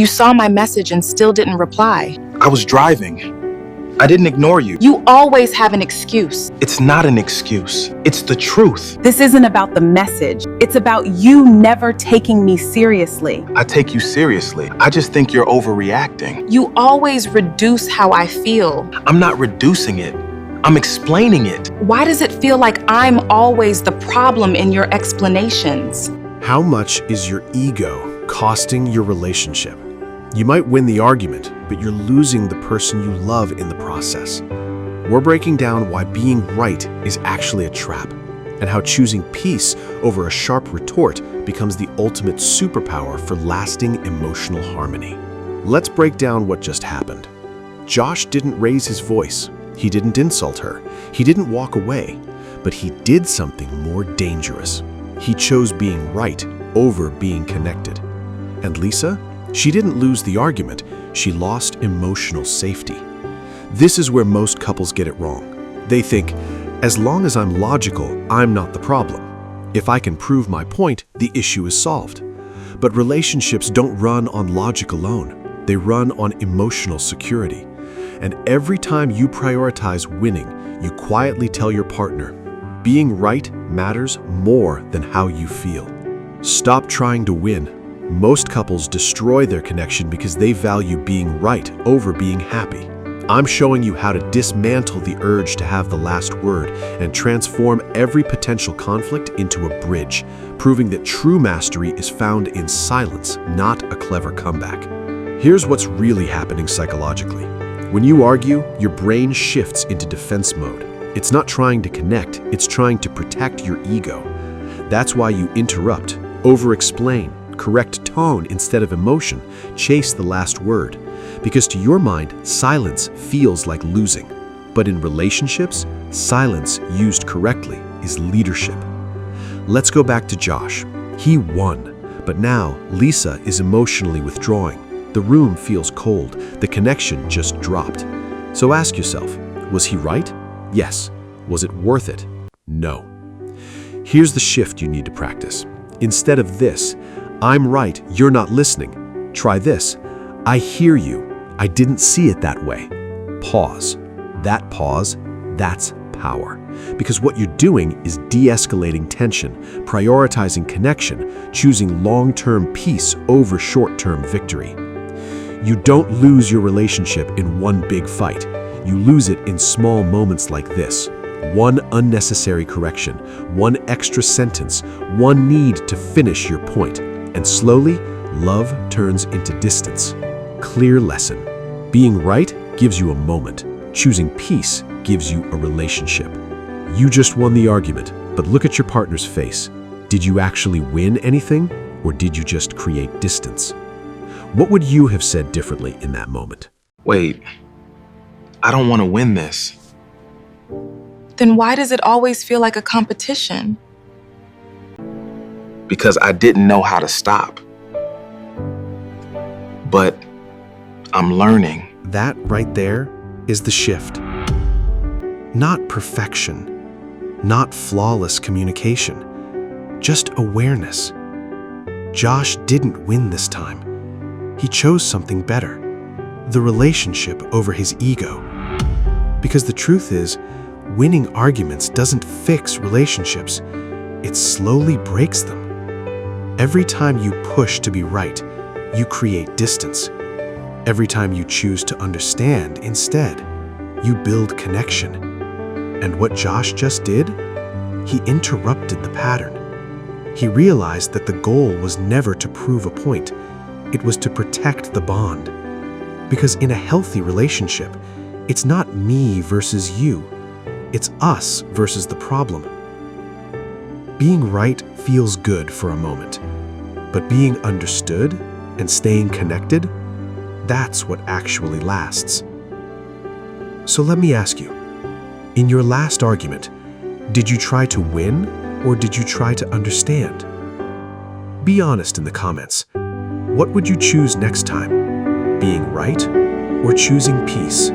You saw my message and still didn't reply. I was driving. I didn't ignore you. You always have an excuse. It's not an excuse. It's the truth. This isn't about the message. It's about you never taking me seriously. I take you seriously. I just think you're overreacting. You always reduce how I feel. I'm not reducing it. I'm explaining it. Why does it feel like I'm always the problem in your explanations? How much is your ego costing your relationship? You might win the argument, but you're losing the person you love in the process. We're breaking down why being right is actually a trap, and how choosing peace over a sharp retort becomes the ultimate superpower for lasting emotional harmony. Let's break down what just happened. Josh didn't raise his voice. He didn't insult her. He didn't walk away, but he did something more dangerous. He chose being right over being connected. And Lisa? She didn't lose the argument, she lost emotional safety. This is where most couples get it wrong. They think, as long as I'm logical, I'm not the problem. If I can prove my point, the issue is solved. But relationships don't run on logic alone. They run on emotional security. And every time you prioritize winning, you quietly tell your partner, being right matters more than how you feel. Stop trying to win. Most couples destroy their connection because they value being right over being happy. I'm showing you how to dismantle the urge to have the last word and transform every potential conflict into a bridge, proving that true mastery is found in silence, not a clever comeback. Here's what's really happening psychologically. When you argue, your brain shifts into defense mode. It's not trying to connect, it's trying to protect your ego. That's why you interrupt, over-explain, correct tone instead of emotion, chase the last word. Because to your mind, silence feels like losing. But in relationships, silence used correctly is leadership. Let's go back to Josh. He won, but now Lisa is emotionally withdrawing. The room feels cold, the connection just dropped. So ask yourself, was he right? Yes. Was it worth it? No. Here's the shift you need to practice. Instead of this, I'm right, you're not listening. Try this. I hear you. I didn't see it that way. Pause. That pause, that's power. Because what you're doing is de-escalating tension, prioritizing connection, choosing long-term peace over short-term victory. You don't lose your relationship in one big fight. You lose it in small moments like this. One unnecessary correction, one extra sentence, one need to finish your point. And slowly, love turns into distance. Clear lesson. Being right gives you a moment. Choosing peace gives you a relationship. You just won the argument, but look at your partner's face. Did you actually win anything, or did you just create distance? What would you have said differently in that moment? Wait, I don't want to win this. Then why does it always feel like a competition? Because I didn't know how to stop. But I'm learning. That right there is the shift. Not perfection, not flawless communication, just awareness. Josh didn't win this time. He chose something better, the relationship over his ego. Because the truth is, winning arguments doesn't fix relationships, it slowly breaks them. Every time you push to be right, you create distance. Every time you choose to understand instead, you build connection. And what Josh just did? He interrupted the pattern. He realized that the goal was never to prove a point. It was to protect the bond. Because in a healthy relationship, it's not me versus you. It's us versus the problem. Being right feels good for a moment, but being understood and staying connected, that's what actually lasts. So let me ask you, in your last argument, did you try to win or did you try to understand? Be honest in the comments. What would you choose next time? Being right or choosing peace?